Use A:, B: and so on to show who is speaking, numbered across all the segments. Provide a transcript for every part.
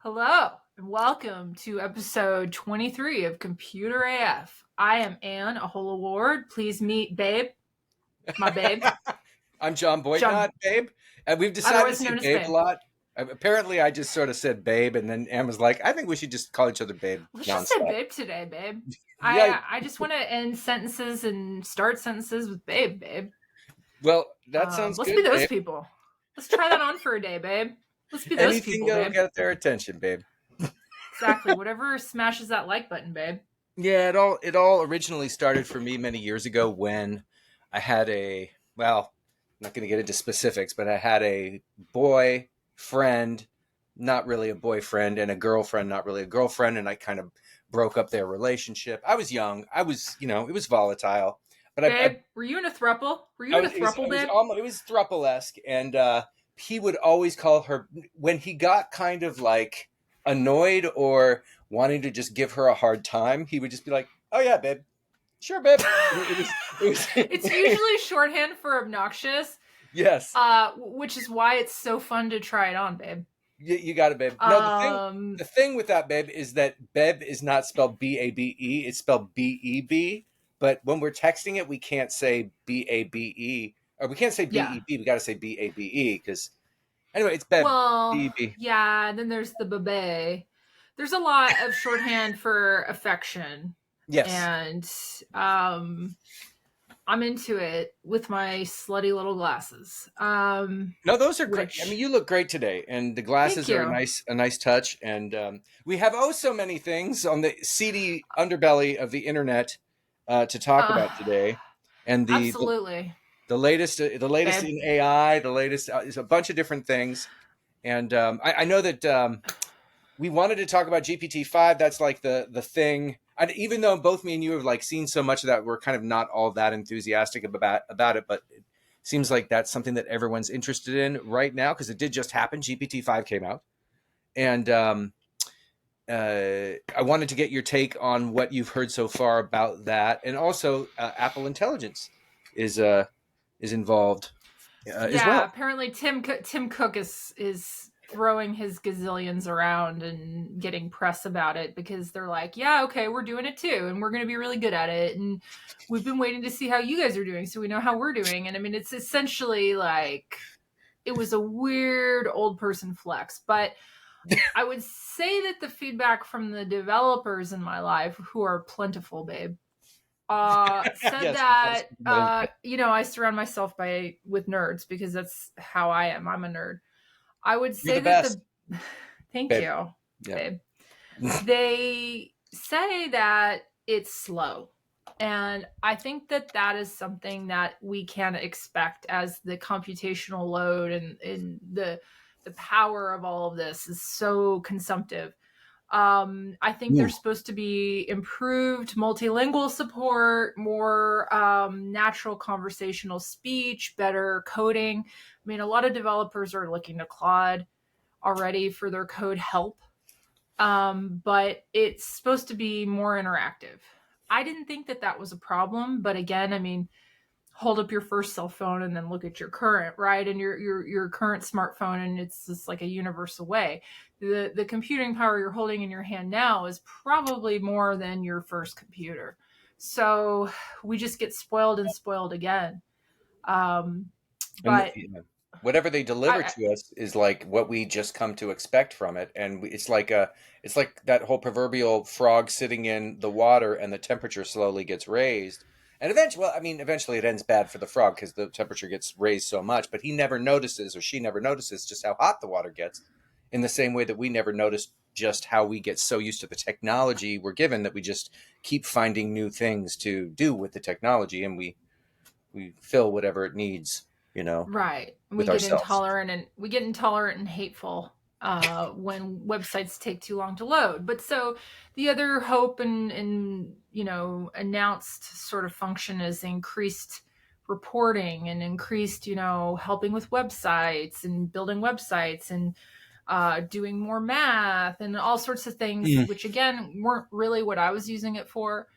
A: Hello, and welcome to episode 23 of Computer AF. I am Ann Ahola Ward. Please meet Babe, my babe,
B: I'm John
A: John,
B: Boitnott, babe. And we've decided to
A: otherwise
B: say
A: known as
B: babe a
A: Babe.
B: lot. Apparently, I just sort of said babe, and then Ann was like, I think we should just call each other babe
A: Let's just say
B: nonstop.
A: Babe today, Babe.
B: Yeah,
A: I just want to end sentences and start sentences with Babe, Babe.
B: well, that sounds
A: Let's be
B: good,
A: those
B: babe.
A: people. Let's try that on for a day, Babe. Let's be those
B: Anything
A: people,
B: that'll
A: Babe.
B: get their attention, babe.
A: Exactly. Whatever smashes that like button, Babe.
B: Yeah, it all originally started for me many years ago when I had I'm not going to get into specifics, but I had a boy friend, not really a boyfriend, and a girlfriend, not really a girlfriend, and I kind of broke up their relationship. I was young. It was volatile, but
A: Babe, were you in a thruple? Were you
B: I
A: in a
B: was,
A: thruple, Babe?
B: it was thruple-esque, and he would always call her when he got kind of like annoyed or wanting to just give her a hard time. He would just be like, "Oh yeah, babe, sure, babe." It was
A: It's usually shorthand for obnoxious,
B: yes,
A: which is why it's so fun to try it on, Babe.
B: you got it, babe. No, the thing with that, babe, is that babe is not spelled Babe. It's spelled Beb. But when we're texting it, we can't say Babe, or we can't say
A: Yeah.
B: Beb. We got to say Babe because anyway, it's Beb.
A: Well,
B: Beb.
A: yeah, then there's the babe. There's a lot of shorthand for affection.
B: Yes.
A: And I'm into it with my slutty little glasses.
B: No, those are great.
A: Which
B: I mean, you look great today, and the
A: thank
B: glasses are
A: you.
B: a nice touch. And we have so many things on the seedy underbelly of the internet to talk
A: Uh
B: about today, and
A: Absolutely,
B: the latest
A: babe.
B: in AI, the latest is a bunch of different things. And I know that we wanted to talk about GPT-5. That's like the thing. And even though both me and you have like seen so much of that, we're kind of not all that enthusiastic about it. But it seems like that's something that everyone's interested in right now because it did just happen. GPT-5 came out, and I wanted to get your take on what you've heard so far about that, and also Apple Intelligence is uh, is involved as
A: Yeah,
B: well.
A: apparently Tim Cook is throwing his gazillions around and getting press about it because they're like, yeah, okay, we're doing it too, and we're going to be really good at it, and we've been waiting to see how you guys are doing, so we know how we're doing. And I mean, it's essentially like it was a weird old person flex, but I would say that the feedback from the developers in my life, who are plentiful, babe, said
B: Yes, we got to
A: that
B: speak about it.
A: I surround myself with nerds because that's how I am. I'm a nerd. I would
B: You're
A: say
B: the
A: that
B: best,
A: the thank
B: babe.
A: you,
B: Yeah.
A: babe. They say that it's slow. And I think that that is something that we can expect as the computational load and the power of all of this is so consumptive. I think
B: Ooh.
A: there's supposed to be improved multilingual support, more natural conversational speech, better coding. I mean, a lot of developers are looking to Claude already for their code help, but it's supposed to be more interactive. I didn't think that that was a problem, but again, I mean, hold up your first cell phone and then look at your current, right, and your current smartphone, and it's just like a universal way. The computing power you're holding in your hand now is probably more than your first computer, so we just get spoiled and spoiled again. um
B: And
A: but
B: whatever they deliver
A: I
B: to us is like what we just come to expect from it, and it's like that whole proverbial frog sitting in the water, and the temperature slowly gets raised, and eventually it ends bad for the frog because the temperature gets raised so much, but he never notices, or she never notices, just how hot the water gets. In the same way that we never notice just how we get so used to the technology we're given that we just keep finding new things to do with the technology, and we fill whatever it needs, you know,
A: right,
B: with ourselves.
A: we get intolerant and hateful when websites take too long to load. But so the other hope and announced sort of function is increased reporting and increased helping with websites and building websites and doing more math and all sorts of things,
B: Mm.
A: which again weren't really what I was using it for.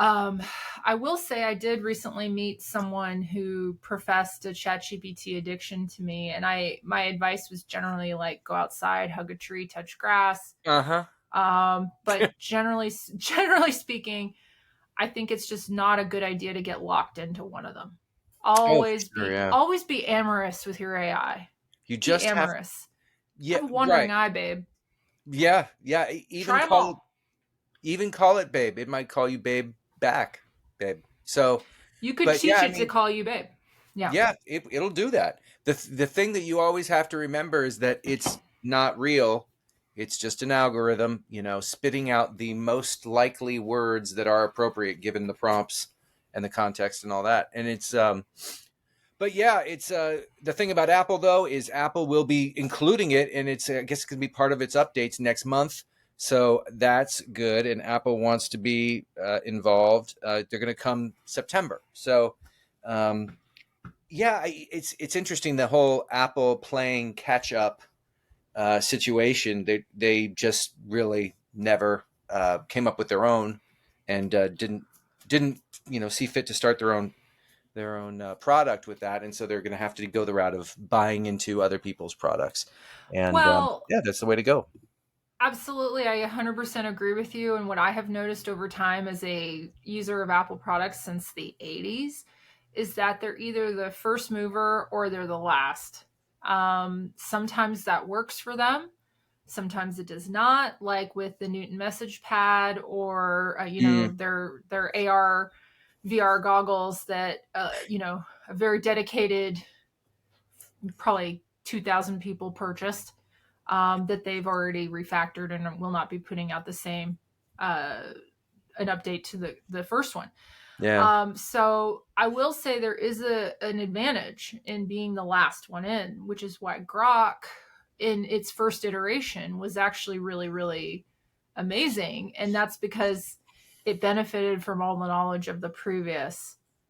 A: Um, I will say I did recently meet someone who professed a ChatGPT addiction to me, and I my advice was generally like go outside, hug a tree, touch grass.
B: Uh huh.
A: But generally speaking, I think it's just not a good idea to get locked into one of them.
B: Oh, for sure. Yeah.
A: Always be amorous with your AI.
B: You
A: Be
B: just have.
A: amorous.
B: Yeah.
A: Have a wandering
B: Right.
A: eye, babe.
B: Yeah. Yeah.
A: Try them all.
B: Even call it babe. It might call you babe back, babe. So,
A: You could
B: but yeah,
A: teach
B: I
A: it to
B: mean,
A: call you babe. Yeah.
B: yeah, it'll do that. The thing that you always have to remember is that it's not real. It's just an algorithm, spitting out the most likely words that are appropriate given the prompts and the context and all that. And but yeah, it's the thing about Apple though is Apple will be including it, and it's I guess it's gonna be part of its updates next month. So that's good, and Apple wants to be involved. They're going to come September. So um, yeah, it's interesting the whole Apple playing catch up situation. They just really never came up with their own, and didn't see fit to start their own product with that, and so they're going to have to go the route of buying into other people's products, and
A: Well,
B: yeah, that's the way to go.
A: absolutely. I 100% agree with you. And what I have noticed over time as a user of Apple products since the 80s is that they're either the first mover or they're the last. Sometimes that works for them. Sometimes it does not, like with the Newton message pad or,
B: Mm,
A: their AR VR goggles that, a very dedicated, probably 2,000 people purchased, that they've already refactored and will not be putting out the same uh, an update to the first one.
B: yeah.
A: So I will say there is an advantage in being the last one in, which is why Grok in its first iteration was actually really, really amazing. And that's because it benefited from all the knowledge of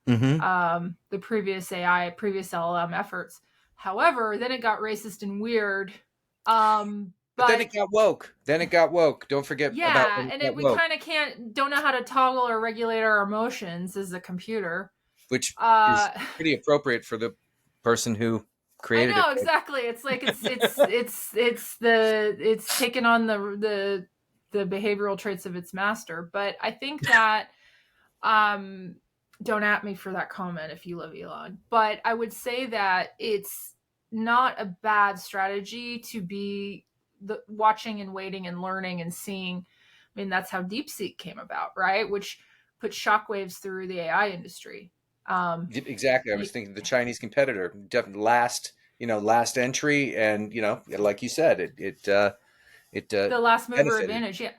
B: Hmm.
A: the previous AI, previous LLM efforts. However, then it got racist and weird.
B: But then
A: But
B: it got woke. Then it got woke. Don't forget about
A: yeah,
B: when it
A: and
B: got
A: we
B: woke,
A: kind of don't know how to toggle or regulate our emotions as a computer.
B: which is
A: Uh,
B: pretty appropriate for the person who
A: I
B: created it.
A: know exactly. It's like it's taken on the behavioral traits of its master. But I think that um don't at me for that comment if you love Elon. But I would say that it's not a bad strategy to be watching and waiting and learning and seeing. I mean, that's how DeepSeek came about, right? Which put shockwaves through the AI industry. Um,
B: Exactly. I was thinking the Chinese competitor, definitely last entry, and like you said, it
A: the last mover
B: benefited.
A: advantage, yeah.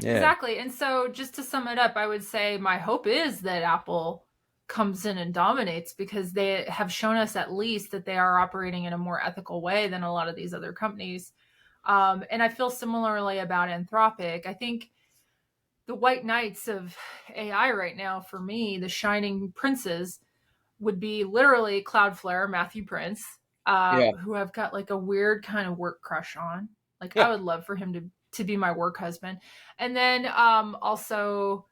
B: Yeah.
A: Exactly. And so, just to sum it up, I would say my hope is that Apple comes in and dominates because they have shown us at least that they are operating in a more ethical way than a lot of these other companies. And I feel similarly about Anthropic. I think the white knights of AI right now, for me, the shining princes, would be literally Cloudflare, Matthew Prince,
B: Yeah.
A: who I've got like a weird kind of work crush on. Like I
B: Yeah.
A: would love for him to be my work husband. And then also,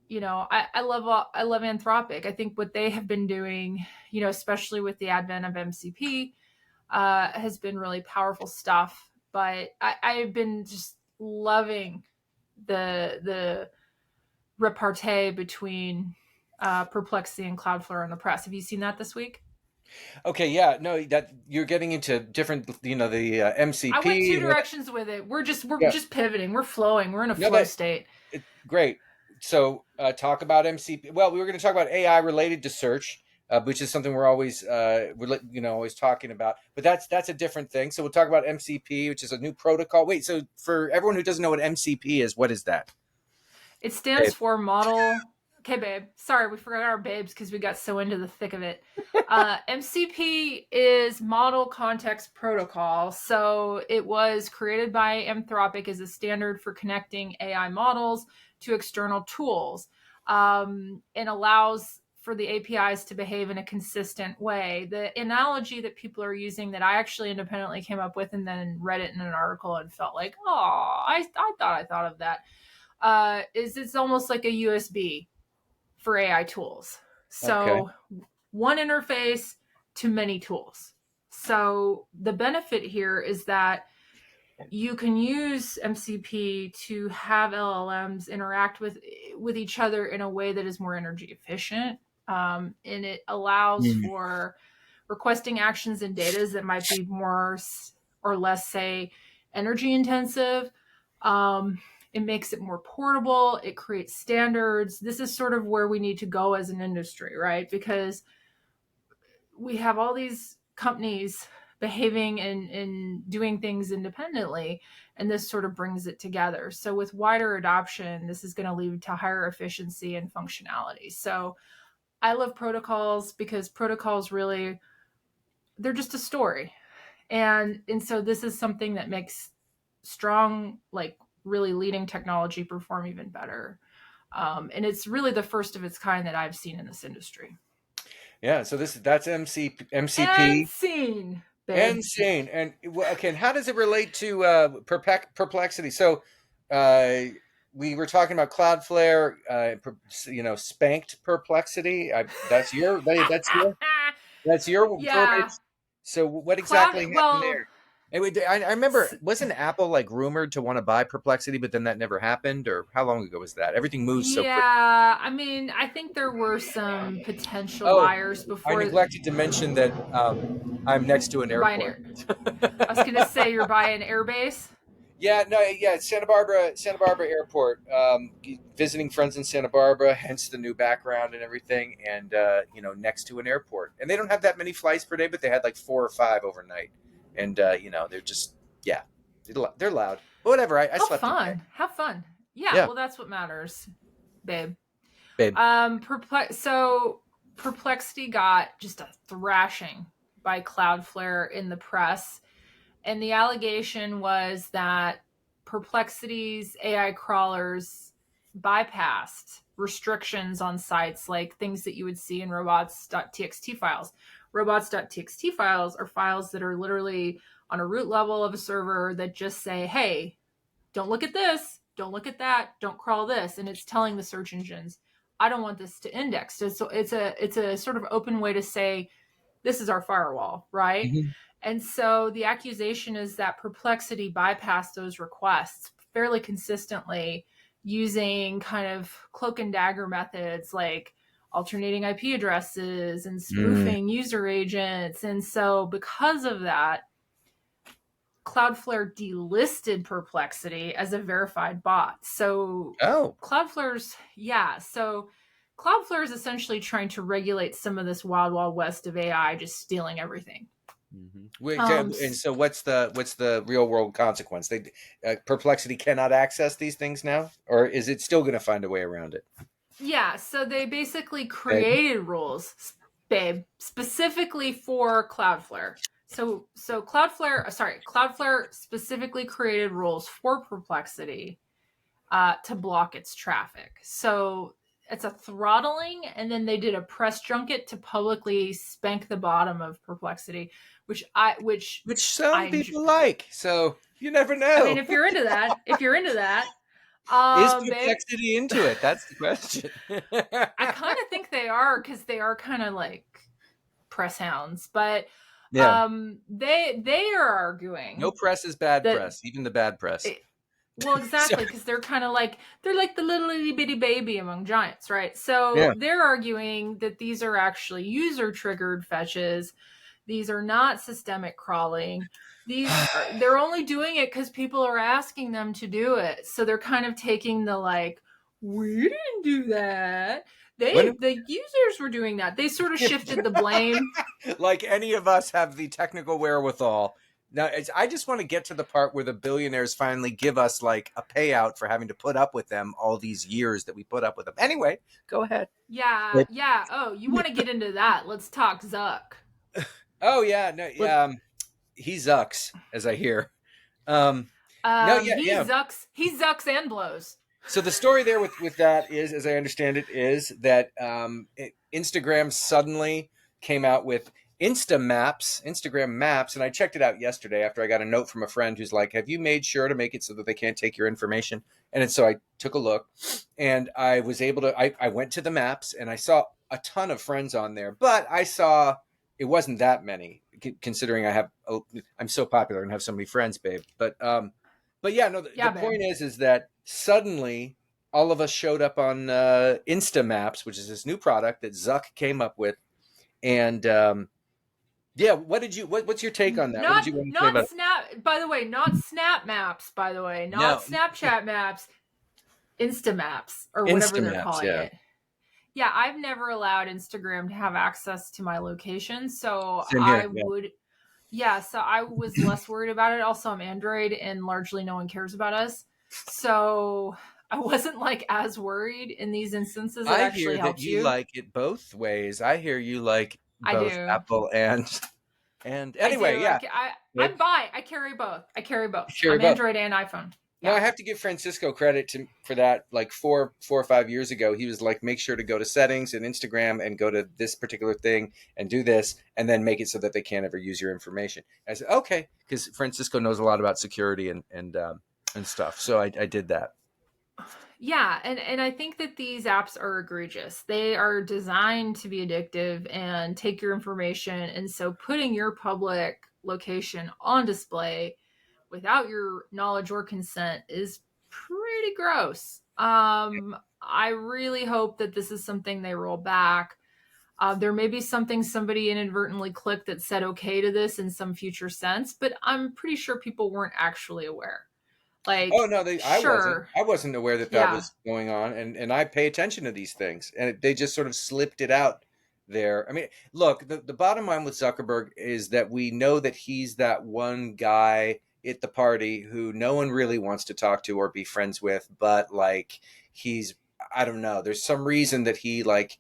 A: I love Anthropic. I think what they have been doing, especially with the advent of MCP, has been really powerful stuff. But I've been just loving the repartee between Perplexity and Cloudflare in the press. Have you seen that this week?
B: Okay. Yeah. No, that you're getting into different, the
A: I went
B: MCP
A: two
B: and what.
A: directions with it. We're
B: Yeah.
A: just pivoting. We're flowing. We're in a
B: No,
A: flow state.
B: great. So talk about MCP. Well, we were going to talk about AI related to search, which is something we're always talking about. But that's a different thing. So we'll talk about MCP, which is a new protocol. Wait, so for everyone who doesn't know what MCP is, what is that?
A: It stands for model. Okay, babe. Sorry, we forgot our babes because we got so into the thick of it. MCP is Model Context Protocol. So it was created by Anthropic as a standard for connecting AI models to external tools, and allows for the APIs to behave in a consistent way. The analogy that people are using that I actually independently came up with and then read it in an article and felt like, oh, I thought of that, is it's almost like a USB. for AI tools.
B: Okay.
A: So one interface to many tools. So the benefit here is that you can use MCP to have LLMs interact with each other in a way that is more energy efficient, and it allows
B: Mm.
A: for requesting actions and data that might be more or less, say, energy intensive. Um, it makes it more portable. It creates standards. This is sort of where we need to go as an industry, right? Because we have all these companies behaving and doing things independently, and this sort of brings it together. So with wider adoption, this is going to lead to higher efficiency and functionality. So I love protocols because protocols really, they're just a story. And so this is something that makes strong, like really leading technology perform even better. And it's really the first of its kind that I've seen in this industry.
B: Yeah. So that's
A: And
B: MCP.
A: scene, babe.
B: Insane. And okay, and how does it relate to Perplexity? So, we were talking about Cloudflare. Spanked Perplexity. That's your
A: Yeah.
B: verbiage. So, what exactly
A: Cloud,
B: happened
A: well,
B: there? And I remember, wasn't Apple like rumored to want to buy Perplexity, but then that never happened? Or how long ago was that? Everything moves so quick.
A: yeah, I mean, I think there were some potential
B: Oh,
A: buyers
B: I
A: before.
B: neglected to mention that I'm next to an
A: You're buying
B: airport.
A: air. I was gonna say you're buying airbase.
B: Yeah, no, yeah, Santa Barbara Airport. Visiting friends in Santa Barbara, hence the new background and everything, and next to an airport. And they don't have that many flights per day, but they had like 4 or 5 overnight, and they're just yeah, they're loud. But whatever, I
A: How
B: slept okay.
A: fun! How fun! Yeah,
B: Yeah,
A: well, that's what matters, babe.
B: babe.
A: So Perplexity got just a thrashing by Cloudflare in the press, and the allegation was that Perplexity's AI crawlers bypassed restrictions on sites like things that you would see in robots.txt files. Robots.txt files are files that are literally on a root level of a server that just say, hey, don't look at this, don't look at that, don't crawl this, and it's telling the search engines, I don't want this to index. So it's a sort of open way to say this is our firewall, right?
B: Mhm.
A: And so the accusation is that Perplexity bypassed those requests fairly consistently using kind of cloak and dagger methods like alternating IP addresses and
B: Mm.
A: spoofing user agents. And so because of that, Cloudflare delisted Perplexity as a verified bot. So
B: Oh.
A: Cloudflare is essentially trying to regulate some of this wild, wild west of AI, just stealing everything.
B: Wait,
A: Um,
B: and so what's the real world consequence? Perplexity cannot access these things now, or is it still going to find a way around it?
A: yeah, so they basically
B: Okay.
A: created rules, babe, specifically for Cloudflare. So Cloudflare specifically created rules for Perplexity to block its traffic. So it's a throttling, and then they did a press junket to publicly spank the bottom of Perplexity, which
B: Which
A: I
B: some
A: enjoy.
B: people like. So you never
A: I mean,
B: know.
A: if you're into that,
B: Is
A: babe,
B: Perplexity into it? That's the question.
A: I kind of think they are because they are kind of like press hounds, but
B: Yeah.
A: they are
B: No
A: arguing
B: press is bad
A: that
B: press, even the bad press.
A: it, well,
B: So,
A: exactly, because they're like the little itty bitty baby among giants, right? So
B: yeah.
A: they're arguing that these are actually user triggered fetches. These are not systemic crawling. They're only doing it because people are asking them to do it. So they're kind of taking the like, we didn't do that.
B: When,
A: The users were doing that. They sort of shifted the blame.
B: like any of us have the technical wherewithal. Now, I just want to get to the part where the billionaires finally give us like a payout for having to put up with them all these years that we put up with them. Anyway, go ahead.
A: Yeah, yeah. Oh, you want to get into that? Let's talk Zuck.
B: Oh yeah, no,
A: Let
B: he zucks, as I hear. Um, no, yeah, yeah.
A: he zucks and blows.
B: So the story there with that is, as I understand it, is that Instagram suddenly came out with Instagram Maps, and I checked it out yesterday after I got a note from a friend who's like, "Have you made sure to make it so that they can't take your information?" So I took a look, and I was able to. I went to the maps, and I saw a ton of friends on there, but I saw it wasn't that many, considering I'm so popular and have so many friends, babe. But yeah, no. The
A: Yeah,
B: point
A: babe.
B: is that suddenly all of us showed up on Insta Maps, which is this new product that Zuck came up with, and yeah, what's your take on that? What did
A: Not
B: you want to say
A: not
B: about it?
A: snap by the way, not snap maps, by the way, not
B: No,
A: Snapchat maps, Insta maps or whatever they're
B: Instamaps,
A: calling
B: yeah.
A: it. Yeah, I've never allowed Instagram to have access to my location, so
B: Same
A: I
B: here, yeah.
A: would yeah, so I was less worried about it. Also, I'm Android and largely no one cares about us. So I wasn't like as worried in these instances. It
B: I
A: actually
B: hear that
A: helps
B: you
A: you.
B: like it both ways. I hear you like
A: I
B: both
A: do.
B: Apple and
A: I
B: anyway,
A: do.
B: yeah. Babe,
A: I'm bi. I carry both. I carry
B: you
A: both.
B: carry
A: I'm
B: both.
A: Android and iPhone.
B: Now
A: Yeah.
B: I have to give Francisco credit for that. Like four or 5 years ago, he was like, make sure to go to settings and Instagram and go to this particular thing and do this, and then make it so that they can't ever use your information. I said, okay, because Francisco knows a lot about security and stuff. So I did that.
A: Yeah, and I think that these apps are egregious. They are designed to be addictive and take your information, and so putting your public location on display without your knowledge or consent is pretty gross. I really hope that this is something they roll back. There may be something somebody inadvertently clicked that said okay to this in some future sense, but I'm pretty sure people weren't actually aware.
B: Oh
A: Like,
B: no, I wasn't.
A: sure,
B: I wasn't aware that that
A: yeah,
B: was going on, and I pay attention to these things, and they just sort of slipped it out there. I mean, look, the bottom line with Zuckerberg is that we know that he's that one guy at the party who no one really wants to talk to or be friends with, but like he's, I don't know, there's some reason that he like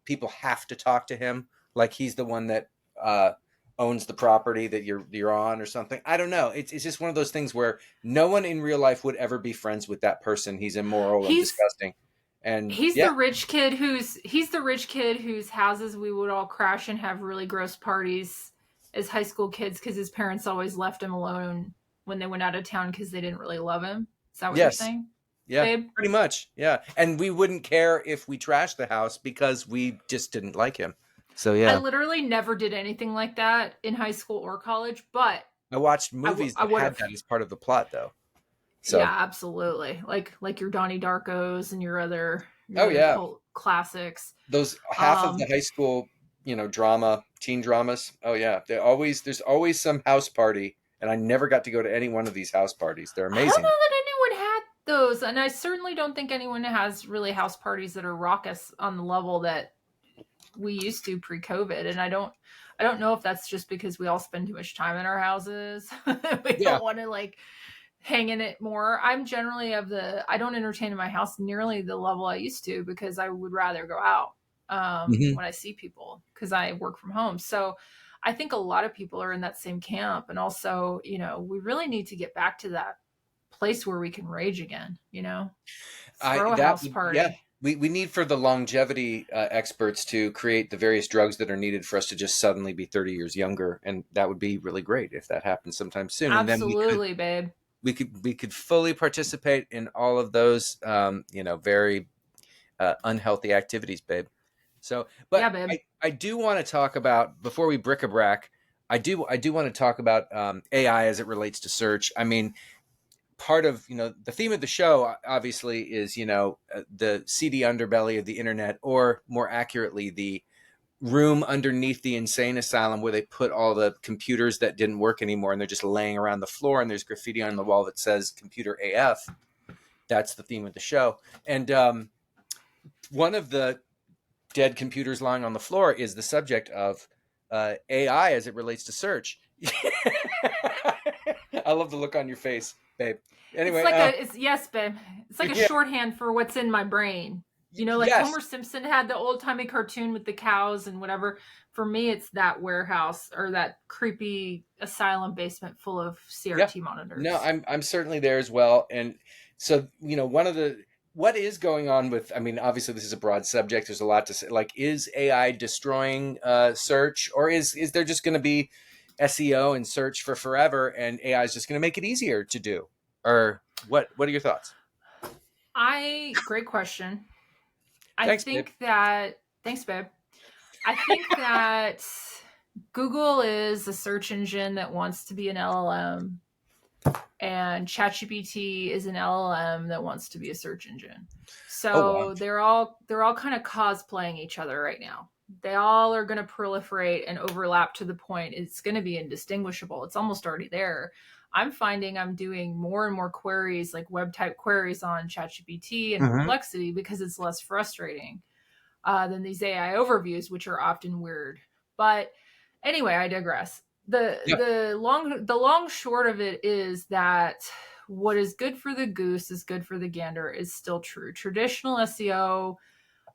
B: people have to talk to him, like he's the one that uh, owns the property that you're on or something. I don't know. It's just one of those things where no one in real life would ever be friends with that person. He's immoral and
A: he's
B: disgusting. And yeah,
A: he's the rich kid whose houses we would all crash and have really gross parties as high school kids because his parents always left him alone when they went out of town because they didn't really love him. Is that what you're
B: yes,
A: saying,
B: yeah,
A: babe?
B: pretty much, yeah. And we wouldn't care if we trashed the house because we just didn't like him. So
A: I
B: yeah,
A: literally never did anything like that in high school or college, but
B: I watched movies
A: I
B: that
A: would
B: had
A: have.
B: that as part of the plot, though.
A: Yeah,
B: So
A: absolutely. Like your Donnie Darkos and your
B: oh
A: other
B: yeah,
A: cult classics.
B: those half of the
A: Um,
B: high school, drama, teen dramas. Oh yeah, there's always some house party, and I never got to go to any one of these house parties. They're
A: I don't
B: amazing.
A: know that anyone had those, and I certainly don't think anyone has really house parties that are raucous on the level that we used to pre-COVID. And I don't know if that's just because we all spend too much time in our houses. We
B: Yeah.
A: don't want to like hang in it more. I'm generally of the I don't entertain in my house nearly the level I used to because I would rather go out
B: Hmm.
A: when I see people because I work from home. So I think a lot of people are in that same camp. And also, we really need to get back to that place where we can rage again,
B: I
A: throw a
B: that
A: house
B: would yeah.
A: party.
B: We need for the longevity experts to create the various drugs that are needed for us to just suddenly be 30 years younger, and that would be really great if that happens sometime soon. And then
A: Absolutely, babe.
B: we could fully participate in all of those, very unhealthy activities, babe. So,
A: Yeah,
B: but
A: babe.
B: I do want to talk about before we bric-a-brac. I do want to talk about AI as it relates to search. I mean, part of the theme of the show obviously is the seedy underbelly of the internet, or more accurately, the room underneath the insane asylum where they put all the computers that didn't work anymore, and they're just laying around the floor, and there's graffiti on the wall that says "Computer AF." That's the theme of the show, and one of the dead computers lying on the floor is the subject of AI as it relates to search. I love the look on your face, babe.
A: It's
B: Anyway,
A: like it's yes, babe. It's like a
B: yeah,
A: shorthand for what's in my brain. Like
B: yes,
A: Homer Simpson had the old timey cartoon with the cows and whatever. For me, it's that warehouse or that creepy asylum basement full of
B: yeah.
A: CRT
B: No,
A: monitors.
B: I'm certainly there as well, and so one of the what is going on with, I mean, obviously this is a broad subject. There's a lot to say. Like, is AI destroying search, or is there just going to be SEO and search for forever, and AI is just going to make it easier to do? Or what are your thoughts?
A: I Great question. I
B: Thanks, babe.
A: think that Thanks, babe. I think that Google is a search engine that wants to be an LLM, and ChatGPT is an LLM that wants to be a search engine.
B: Oh, wow.
A: So they're all kind of cosplaying each other right now. They all are going to proliferate and overlap to the point it's going to be indistinguishable. It's almost already there. I'm finding I'm doing more and more queries, like web type queries on ChatGPT and
B: Hmm.
A: Perplexity, because it's less frustrating than these AI overviews, which are often weird. But anyway, I digress.
B: Yeah.
A: The long short of it is that what is good for the goose is good for the gander is still true. Traditional SEO,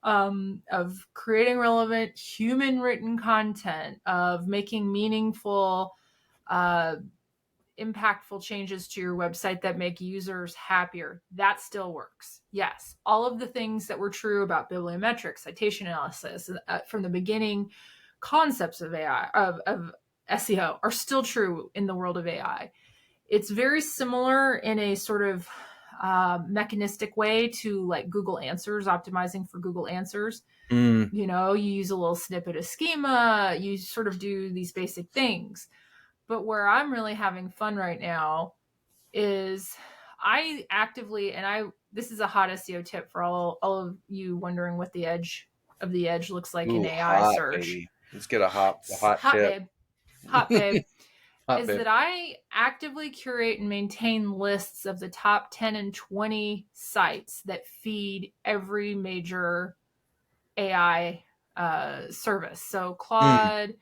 A: of creating relevant human written content, of making meaningful, uh, impactful changes to your website that make users happier, that still works. Yes, all of the things that were true about bibliometrics, citation analysis, from the beginning concepts of AI, of SEO, are still true in the world of AI. It's very similar in a sort of mechanistic way to like Google Answers, optimizing for Google Answers.
B: Mm.
A: You use a little snippet of schema, you sort of do these basic things. But where I'm really having fun right now is I actively, and I this is a hot SEO tip for all of you wondering what the edge of the edge looks like in
B: Ooh,
A: AI
B: hot,
A: search.
B: baby. Let's get a hot
A: Hot
B: tip.
A: babe, hot babe,
B: Hot,
A: is
B: babe.
A: that I actively curate and maintain lists of the top 10 and 20 sites that feed every major AI service. So
B: Mm.
A: Claude,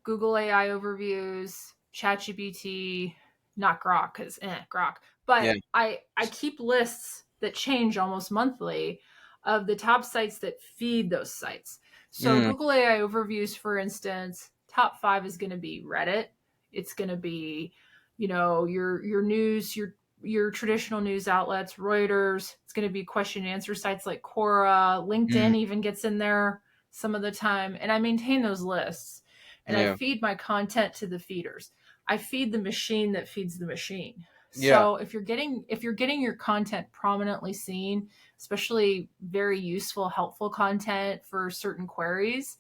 A: Google AI overviews, ChatGPT, not Grok, because Grok.
B: Yeah.
A: But I keep lists that change almost monthly of the top sites that feed those sites. So
B: Mm.
A: Google AI overviews, for instance, top 5 is going to be Reddit. It's going to be, your news, your traditional news outlets, Reuters. It's going to be question and answer sites like Quora.
B: Mm.
A: LinkedIn even gets in there some of the time, and I maintain those lists, and I
B: Yeah.
A: feed my content to the feeders. I feed the machine that feeds the machine.
B: Yeah.
A: So if you're getting your content prominently seen, especially very useful, helpful content for certain queries,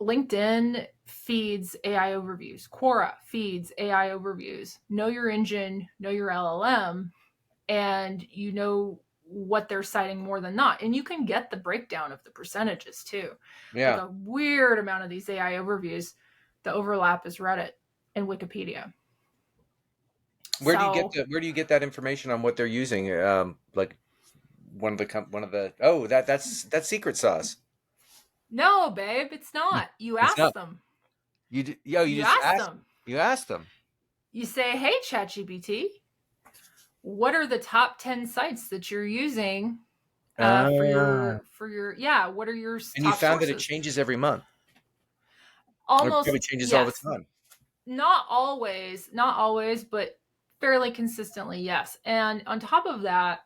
A: LinkedIn feeds AI overviews. Quora feeds AI overviews. Know your engine, know your LLM, and you know what they're citing more than not. And you can get the breakdown of the percentages too. Like
B: Yeah.
A: a weird amount of these AI overviews, the overlap is Reddit and Wikipedia. So
B: Where do you get that information on what they're using? Like one of the oh that's secret sauce.
A: no, babe, it's not. You
B: It's
A: ask
B: not.
A: them.
B: You
A: You
B: just
A: ask
B: ask.
A: them.
B: You ask them.
A: You say, "Hey, ChatGPT, what are the top 10 sites that you're using for
B: Ah.
A: your yeah? What are your
B: And you
A: top
B: found that it
A: sources?"
B: changes every month, or probably
A: Almost,
B: changes all the
A: yes.
B: time.
A: Not always, but fairly consistently, yes. And on top of that,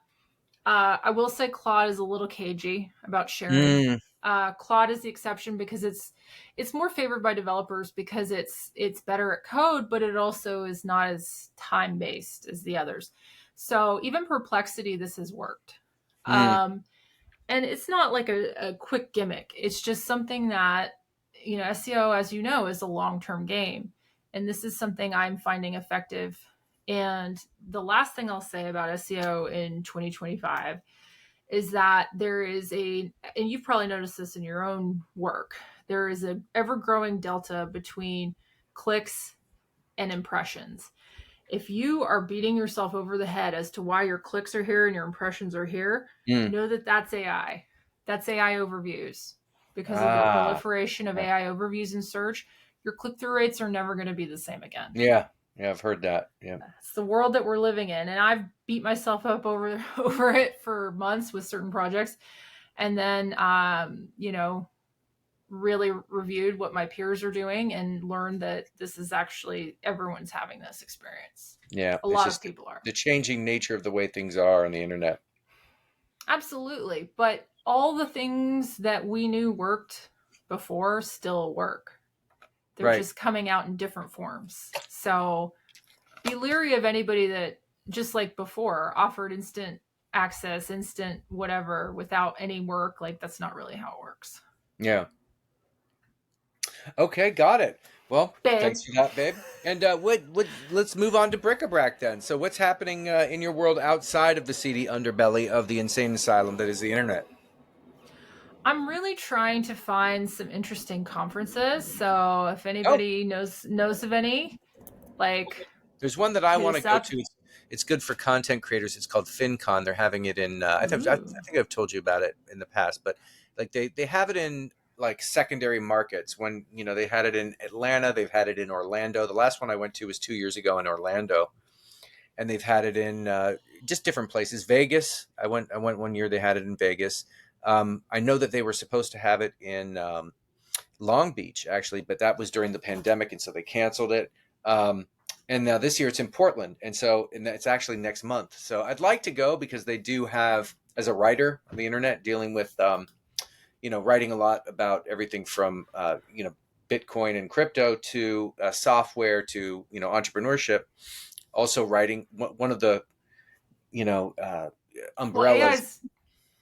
A: I will say Claude is a little cagey about sharing.
B: Mm.
A: Claude is the exception because it's more favored by developers because it's better at code, but it also is not as time based as the others. So even Perplexity, this has worked.
B: Mm.
A: And it's not like a quick gimmick. It's just something that, SEO, as you know, is a long term game. And this is something I'm finding effective. And the last thing I'll say about SEO in 2025 is that and you've probably noticed this in your own work, there is a ever growing delta between clicks and impressions. If you are beating yourself over the head as to why your clicks are here and your impressions are here,
B: Mm.
A: know that that's AI. That's AI overviews. Because of the
B: Ah.
A: proliferation of
B: Yeah.
A: AI overviews in search, your click through rates are never going to be the same again.
B: Yeah. Yeah. I've heard that. Yeah.
A: It's the world that we're living in, and I've beat myself up over over it for months with certain projects, and then really reviewed what my peers are doing and learned that this is actually everyone's having this experience.
B: Yeah.
A: A
B: It's
A: lot of
B: just
A: people are.
B: the changing nature of the way things are on the internet.
A: Absolutely. But all the things that we knew worked before still work. They're
B: Right.
A: just coming out in different forms. So be leery of anybody that, just like before, offered instant access, instant whatever without any work. Like, that's not really how it works.
B: Yeah. Okay, got it. Well,
A: Babe,
B: thanks for that, babe. And let's move on to bric-a-brac then. So, what's happening in your world outside of the seedy underbelly of the insane asylum that is the internet?
A: I'm really trying to find some interesting conferences. So if
B: Oh,
A: anybody knows of any, like,
B: there's one that I
A: hit
B: want to
A: us
B: go
A: up.
B: to. It's good for content creators. It's called FinCon. They're having it in. I
A: Ooh.
B: think I've told you about it in the past, but like they have it in like secondary markets. When they had it in Atlanta, they've had it in Orlando. The last one I went to was 2 years ago in Orlando, and they've had it in just different places. Vegas. I went one year. They had it in Vegas. I know that they were supposed to have it in Long Beach actually, but that was during the pandemic, and so they canceled it. Um, and now this year it's in Portland, and it's actually next month. So I'd like to go because they do have, as a writer on the internet, dealing with writing a lot about everything from Bitcoin and crypto to software to entrepreneurship. Also writing one of the you know uh,
A: Well,
B: umbrellas.
A: AI's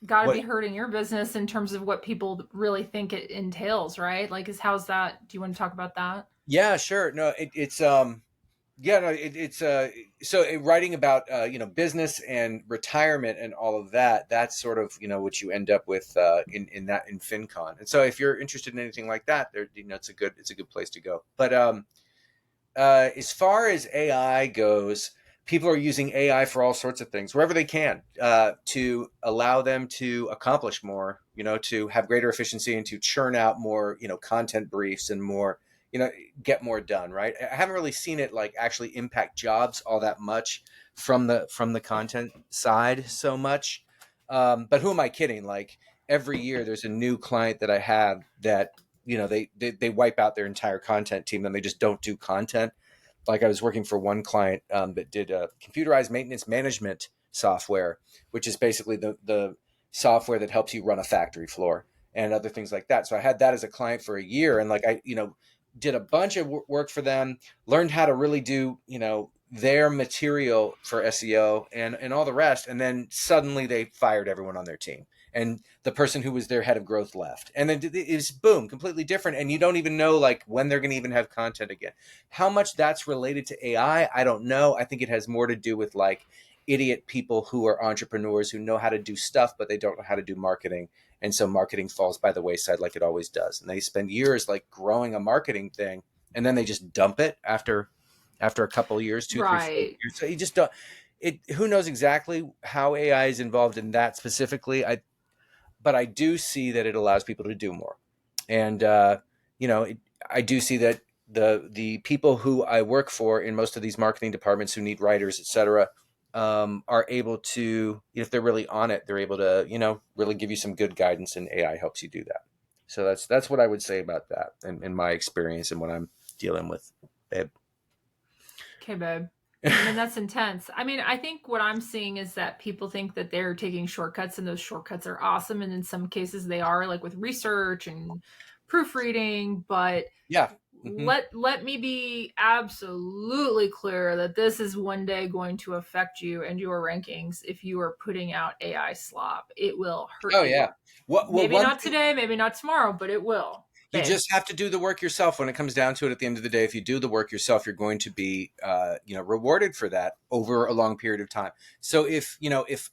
A: got to be
B: What?
A: hurting your business in terms of what people really think it entails, right? Like, is how's that? Do you want to talk about that?
B: Yeah, sure. No, it's yeah, no, it's so writing about business and retirement and all of that. That's sort of what you end up with in FinCon. And so if you're interested in anything like that, there it's a good place to go. But as far as AI goes, people are using AI for all sorts of things, wherever they can, to allow them to accomplish more, to have greater efficiency and to churn out more, content briefs and more, you know, get more done. Right. I haven't really seen it like actually impact jobs all that much from the content side so much. But who am I kidding? Like every year, there's a new client that I have that they wipe out their entire content team and they just don't do content. Like I was working for one client that did a computerized maintenance management software, which is basically the software that helps you run a factory floor and other things like that. So I had that as a client for a year, and like I did a bunch of work for them, learned how to really do their material for SEO and all the rest, and then suddenly they fired everyone on their team, and the person who was their head of growth left, and then it was boom, completely different, and you don't even know like when they're going to even have content again. How much that's related to AI, I don't know. I think it has more to do with like idiot people who are entrepreneurs who know how to do stuff, but they don't know how to do marketing. And so marketing falls by the wayside like it always does. And they spend years like growing a marketing thing, and then they just dump it after a couple of years, 2, 3, 4 years.
A: Right.
B: So you just don't. It who knows exactly how AI is involved in that specifically. But I do see that it allows people to do more, and I do see that the people who I work for in most of these marketing departments who need writers, etc., are able to, if they're really on it, they're able to really give you some good guidance, and AI helps you do that. So that's what I would say about that in my experience and what I'm dealing with, babe.
A: Okay, babe. I mean, that's intense. I mean, I think what I'm seeing is that people think that they're taking shortcuts and those shortcuts are awesome. And in some cases they are, like with research and proofreading, but
B: Yeah. Hmm.
A: let me be absolutely clear that this is one day going to affect you and your rankings if you are putting out AI slop. It will hurt
B: Oh
A: you.
B: yeah. What
A: Maybe
B: one
A: not
B: thing.
A: today, maybe not tomorrow, but it will,
B: You
A: babe.
B: just have to do the work yourself. When it comes down to it, at the end of the day, if you do the work yourself, you're going to be, rewarded for that over a long period of time. So if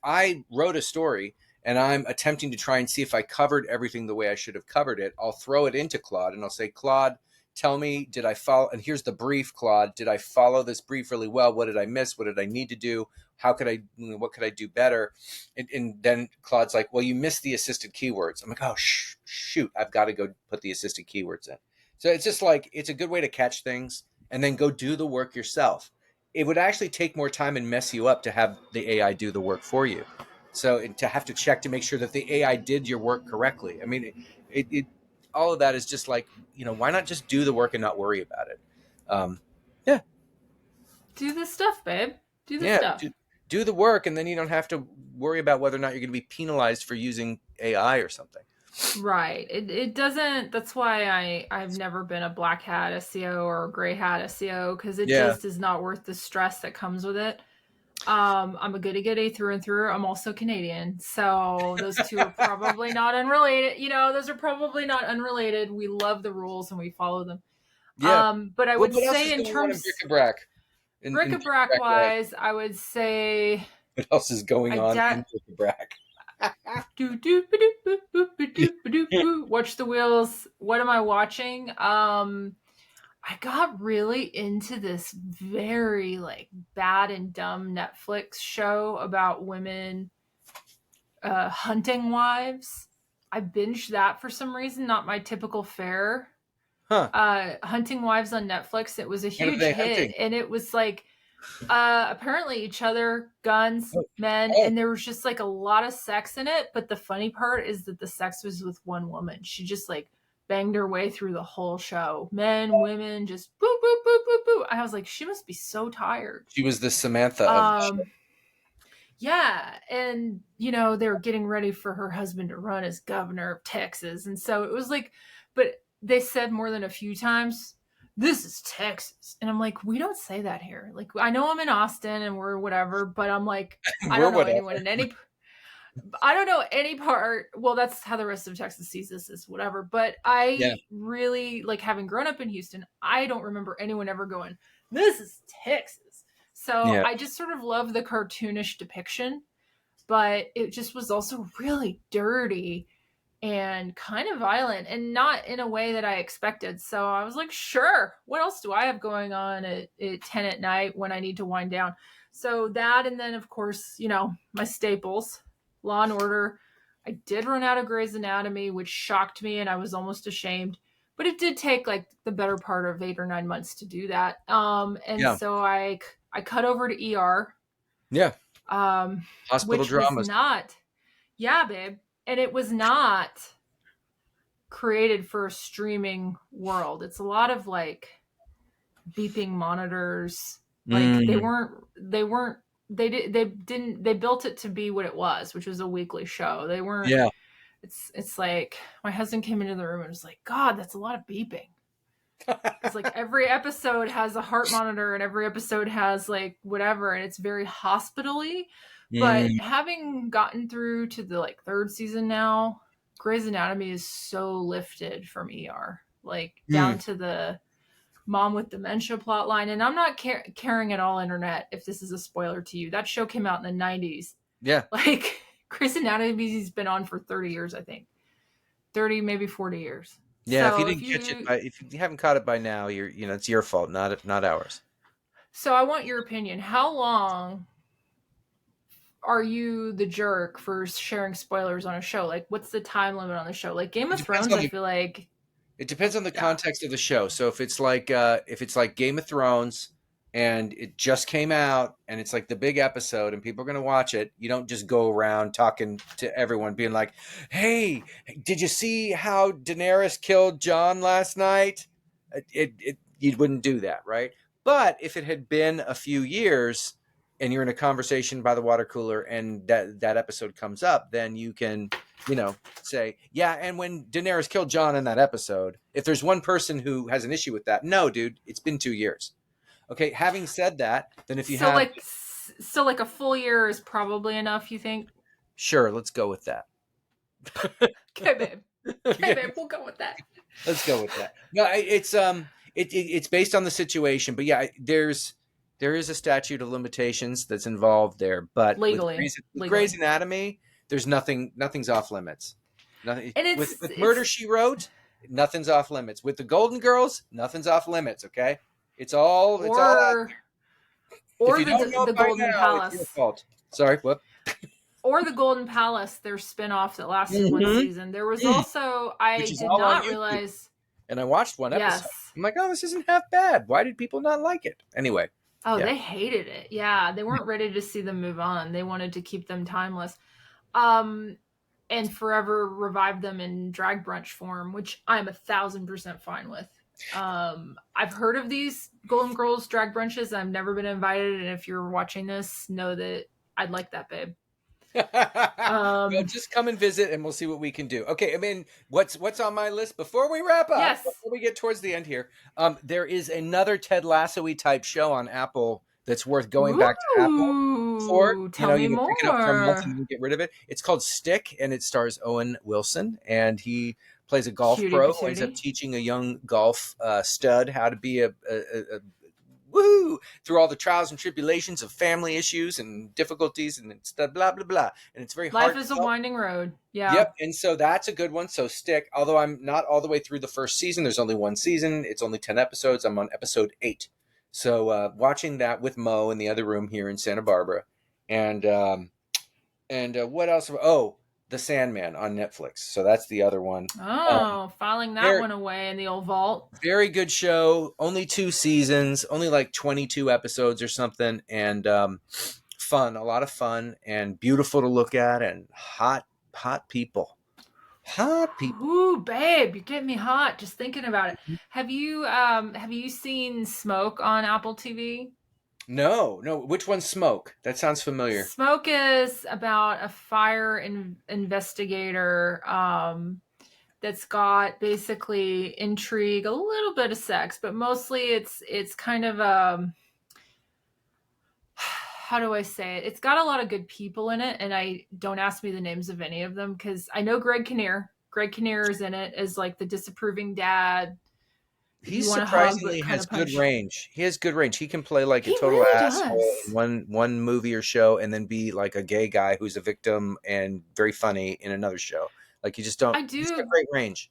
B: I wrote a story and I'm attempting to try and see if I covered everything the way I should have covered it, I'll throw it into Claude and I'll say, Claude, tell me, did I follow? And here's the brief, Claude. Did I follow this brief really well? What did I miss? What did I need to do? How could I? What could I do better? And then Claude's like, well, you missed the assisted keywords. I'm like, oh, shoot, I've got to go put the assisted keywords in. So it's just like, it's a good way to catch things and then go do the work yourself. It would actually take more time and mess you up to have the AI do the work for you. So to have to check to make sure that the AI did your work correctly. I mean, it all of that is just like, why not just do the work and not worry about it? Um, yeah,
A: Do the stuff, babe. Do the
B: yeah.
A: stuff.
B: do the work, and then you don't have to worry about whether or not you're going to be penalized for using AI or something.
A: Right. It doesn't. That's why I've never been a black hat SEO or a gray hat SEO, because it
B: Yeah.
A: just is not worth the stress that comes with it. I'm a goody goody through and through. I'm also Canadian, so those two are probably not unrelated. Those are probably not unrelated. We love the rules and we follow them.
B: Yeah.
A: But I
B: Well,
A: would
B: what else is
A: say in
B: going on in
A: terms
B: bric-a-brac? In
A: bric-a-brac
B: bric-a-brac land?
A: wise, I would say
B: What else is going
A: I
B: on
A: da-
B: in bric-a-brac?
A: watch the wheels. What am I watching? I got really into this very like bad and dumb Netflix show about women hunting wives. I binged that for some reason, not my typical fare.
B: Huh.
A: Hunting Wives on Netflix. It was a
B: What are
A: huge
B: they
A: hit,
B: hunting?
A: and it was like apparently each other, guns,
B: Oh,
A: men,
B: oh,
A: and there was just like a lot of sex in it. But the funny part is that the sex was with one woman. She just like banged her way through the whole show. Men, women, just boop boop boop boop boop. I was like, she must be so tired.
B: she was the Samantha of the show.
A: Um, yeah, and they were getting ready for her husband to run as governor of Texas, and so it was like, but they said more than a few times, "This is Texas," and I'm like, we don't say that here. Like, I know I'm in Austin and we're whatever, but I'm like, I
B: We're
A: don't know
B: whatever.
A: anyone in any. I don't know any part. Well, that's how the rest of Texas sees this is whatever. But
B: Yeah.
A: I really like having grown up in Houston. I don't remember anyone ever going, "This is Texas." So
B: Yeah.
A: I just sort of love the cartoonish depiction, but it just was also really dirty and kind of violent and not in a way that I expected. So I was like, sure, what else do I have going on at 10 at night when I need to wind down? So that, and then of course, my staples, Law and Order. I did run out of Grey's Anatomy, which shocked me and I was almost ashamed. But it did take like the better part of 8 or 9 months to do that. And
B: Yeah.
A: so I cut over to ER,
B: Yeah.
A: um,
B: Hospital
A: which was
B: dramas.
A: not, yeah, babe. And it was not created for a streaming world. It's a lot of like beeping monitors. Like
B: Mm,
A: they didn't they built it to be what it was, which was a weekly show. They weren't
B: yeah.
A: it's like my husband came into the room and was like, God, that's a lot of beeping. Because like every episode has a heart monitor and every episode has like whatever, and it's very hospitally. But
B: Mm,
A: having gotten through to the like third season now, Grey's Anatomy is so lifted from ER, like
B: mm,
A: down to the mom with dementia plot line. And I'm not caring at all, internet, if this is a spoiler to you. That show came out in the 90s.
B: yeah.
A: Like Grey's Anatomy's been on for 30 years, I think. 30, maybe 40 years.
B: Yeah. If you
A: So
B: didn't catch it by, if you haven't caught it by now, it's your fault, not ours.
A: I want your opinion. How long are you the jerk for sharing spoilers on a show? Like, what's the time limit on the show? Like Game
B: It
A: of
B: depends
A: Thrones,
B: on
A: I
B: the
A: feel like,
B: It depends on the
A: yeah,
B: context of the show. So if it's like Game of Thrones and it just came out and it's like the big episode and people are going to watch it, you don't just go around talking to everyone being like, "Hey, did you see how Daenerys killed Jon last night?" You wouldn't do that, right? But if it had been a few years and you're in a conversation by the water cooler and that episode comes up, then you can, say, yeah, and when Daenerys killed Jon in that episode, if there's one person who has an issue with that, no, dude, it's been 2 years. Okay, having said that, then if you
A: so
B: have,
A: like so like a full year is probably enough, you think?
B: sure, let's go with that.
A: Okay, babe. Okay,
B: Okay,
A: babe, we'll go with that.
B: let's go with that. No, it's based on the situation, but yeah, there is a statute of limitations that's involved there. But
A: Legally.
B: With Grey's
A: Legally.
B: Anatomy, nothing's off limits. Nothing
A: And
B: with Murder
A: it's
B: She Wrote, nothing's off limits. With the Golden Girls, nothing's off limits. Okay, it's all out.
A: or
B: If
A: or
B: you don't know
A: the
B: it by
A: Golden
B: now, it's your
A: Palace.
B: fault. Sorry, what?
A: Or the Golden Palace, their spinoff that lasted one
B: Mm-hmm.
A: season. There was also,
B: Which
A: I
B: is
A: did
B: all on
A: not
B: YouTube.
A: realize,
B: And I watched one episode.
A: yes.
B: I'm like, oh, this isn't half bad. Why did people not like it? Anyway,
A: Oh,
B: yeah.
A: they hated it. Yeah, they weren't ready to see them move on. They wanted to keep them timeless. Um and forever revive them in drag brunch form, which I'm 1,000% fine with. I've heard of these Golden Girls drag brunches. I've never been invited, and if you're watching this, know that I'd like that, babe.
B: Well,
A: Um,
B: just come and visit, and we'll see what we can do. Okay, I mean, what's on my list before we wrap up?
A: yes.
B: Before we get towards the end here, there is another Ted Lasso-y type show on Apple that's worth going back to Apple for.
A: Ooh,
B: You
A: tell
B: know,
A: me
B: you can pick it up for a month and
A: more.
B: then get rid of it. It's called Stick, and it stars Owen Wilson, and he plays a golf
A: Cutie
B: pro who ends up
A: patootie.
B: teaching a young golf stud how to be a woohoo through all the trials and tribulations of family issues and difficulties and stuff, blah blah blah. And it's very
A: Life is a
B: heartfelt.
A: winding road. Yeah.
B: Yep, and so that's a good one. So Stick, although I'm not all the way through the first season, there's only one season. It's only 10 episodes. I'm on episode 8. So watching that with Mo in the other room here in Santa Barbara, and what else? Oh, The Sandman on Netflix. So that's the other one. Um,
A: Oh, filing that
B: very
A: one away in the old vault.
B: very good show. Only 2 seasons, only like 22 episodes or something, and fun. A lot of fun and beautiful to look at, and hot people. Hot people.
A: Ooh, babe, you're getting me hot just thinking about it. Have you seen Smoke on Apple TV?
B: No, no. Which one's Smoke? That sounds familiar.
A: Smoke is about a investigator that's got basically intrigue, a little bit of sex, but mostly it's kind of how do I say it? It's got a lot of good people in it, and I don't ask me the names of any of them because I know Greg Kinnear. Greg Kinnear is in it as like the disapproving dad that
B: He
A: you want to hug but
B: surprisingly
A: kind
B: has
A: of
B: good
A: punch.
B: range. He has good range. He can play like a
A: He
B: total
A: really
B: asshole in
A: does.
B: one movie or show, and then be like a gay guy who's a victim and very funny in another show. Like you just don't.
A: I
B: He's got
A: do.
B: great range.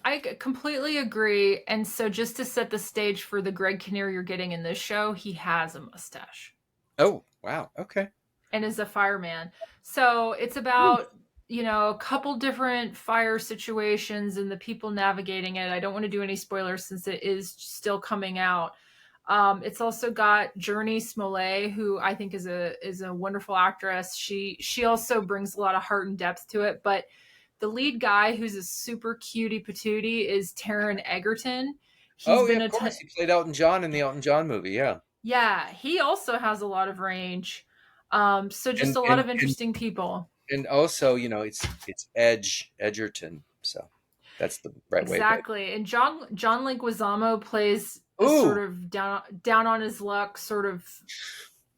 A: I completely agree. And so, just to set the stage for the Greg Kinnear you're getting in this show, he has a mustache
B: Oh wow. Okay.
A: and is a fireman. So it's about, a couple different fire situations and the people navigating it. I don't want to do any spoilers since it is still coming out. It's also got Journey Smollett, who I think is a wonderful actress. She also brings a lot of heart and depth to it. But the lead guy, who's a super cutie patootie, is Taron Egerton. He's
B: Oh yeah,
A: been
B: of course. He played Elton John in the Elton John movie. Yeah.
A: yeah, he also has a lot of range. So just
B: And
A: a lot
B: and
A: of
B: and
A: interesting people.
B: and also, it's Edgerton. So that's the right way. But
A: Exactly. And John Leguizamo plays a sort
B: ooh,
A: of down on his luck sort of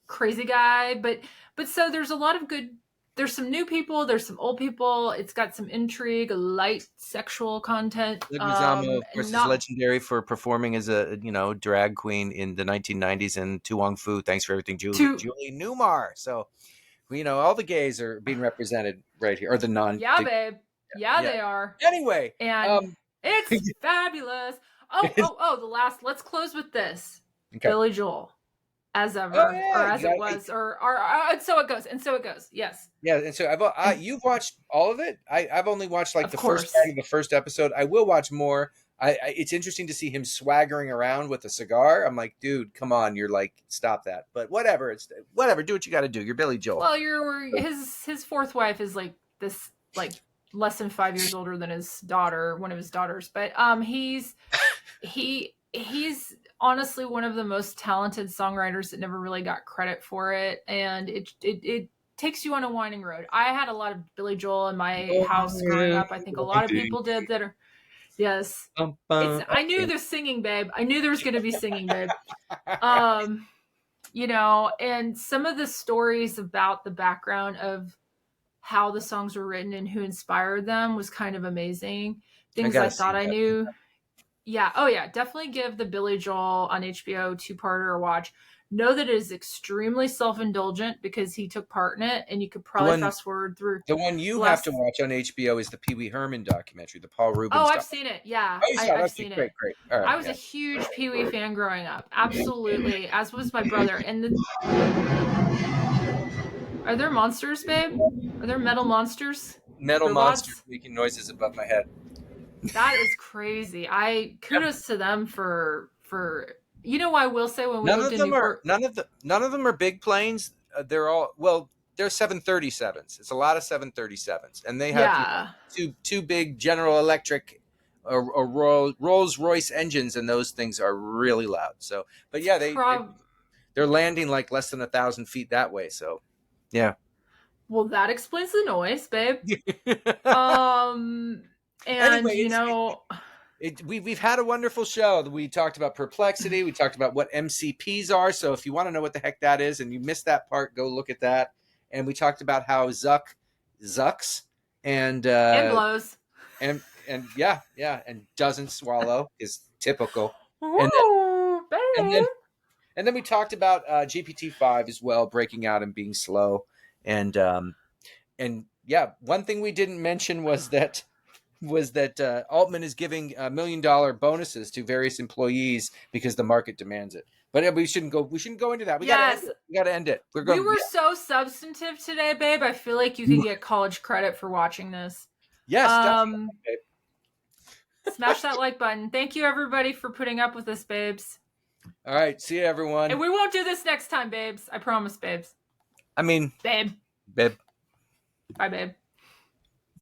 A: crazy guy, but so there's a lot of good, there's some new people, there's some old people. It's got some intrigue, light sexual content.
B: Leguizamo, of course, is
A: Not
B: legendary for performing as a drag queen in the 1990s in Tu Wong Fu. Thanks for everything,
A: too.
B: Julie Newmar. So all the gays are being represented right here, or the non.
A: Yeah, babe. Yeah,
B: Yeah.
A: they are.
B: Anyway,
A: And it's fabulous. The last, let's close with this.
B: okay.
A: Billy Joel, as
B: Oh
A: ever, or
B: yeah, you
A: as it
B: got
A: was, or and so it goes, and so it goes. Yes.
B: yeah. And so
A: And
B: you've watched all of it. I've only watched like
A: of
B: the first part
A: course.
B: of the first episode. I will watch more. It's interesting to see him swaggering around with a cigar. I'm like, dude, come on. You're like, stop that. But whatever. It's whatever. Do what you got to do. You're Billy Joel.
A: Well, his fourth wife is like this, like less than 5 years older than his daughter, one of his daughters. But he's honestly one of the most talented songwriters that never really got credit for it, and it takes you on a winding road. I had a lot of Billy Joel in my house growing up. I think a lot of people did that are yes. It's I knew
B: Okay.
A: there's singing, babe. I knew there was going to be singing, babe. Um, and some of the stories about the background of how the songs were written and who inspired them was kind of amazing.
B: I
A: Things I
B: gotta see
A: thought I
B: that.
A: knew. Yeah. Oh, yeah. Definitely give the Billy Joel on HBO two-parter a watch. Know that it is extremely self-indulgent because he took part in it, and you could
B: The
A: probably
B: one,
A: fast forward through
B: the one you
A: the
B: have to
A: last.
B: watch on HBO is the Pee Wee Herman documentary, the Paul
A: Oh,
B: Rubens
A: I've
B: doc.
A: seen it. Yeah,
B: Oh, you saw it?
A: I've
B: Okay,
A: seen it.
B: great, great. All right,
A: I was a
B: yeah.
A: huge Pee Wee fan growing up. Absolutely, as was my brother. And are there monsters, babe? Are there metal monsters?
B: Metal monsters
A: Robots?
B: making noises above my head.
A: That is crazy. I kudos to them for I will say when we
B: None
A: lived
B: of
A: in
B: them are
A: Newport.
B: none of them are big planes. They're all they're 737s. It's a lot of 737s, and they have
A: Yeah.
B: two big General Electric or Rolls Royce engines, and those things are really loud. So, but
A: It's
B: yeah,
A: prob
B: they're landing like less than 1,000 feet that way. So Yeah.
A: Well, that explains the noise, babe. Um, and
B: Anyway,
A: you know,
B: we've had a wonderful show. We talked about Perplexity. We talked about what MCPs are. So if you want to know what the heck that is and you missed that part, go look at that. And we talked about how Zucks and
A: and blows.
B: and yeah, and doesn't swallow is typical. And
A: Woo,
B: and
A: babe.
B: then and then we talked about GPT-5 as well, breaking out and being slow. And yeah, one thing we didn't mention was that Altman is giving $1 million bonuses to various employees because the market demands it. But we shouldn't go. We shouldn't go into that. We got to end
A: Yes,
B: it. We got to end it. We're
A: we
B: going.
A: were so substantive today, babe. I feel like you could get college credit for watching this.
B: Yes, definitely.
A: Um, Smash that like button. Thank you, everybody, for putting up with us, babes.
B: All right. See you,
A: And
B: everyone.
A: we won't do this next time, babes. I promise, babes.
B: I mean,
A: Babe.
B: babe.
A: Bye, babe.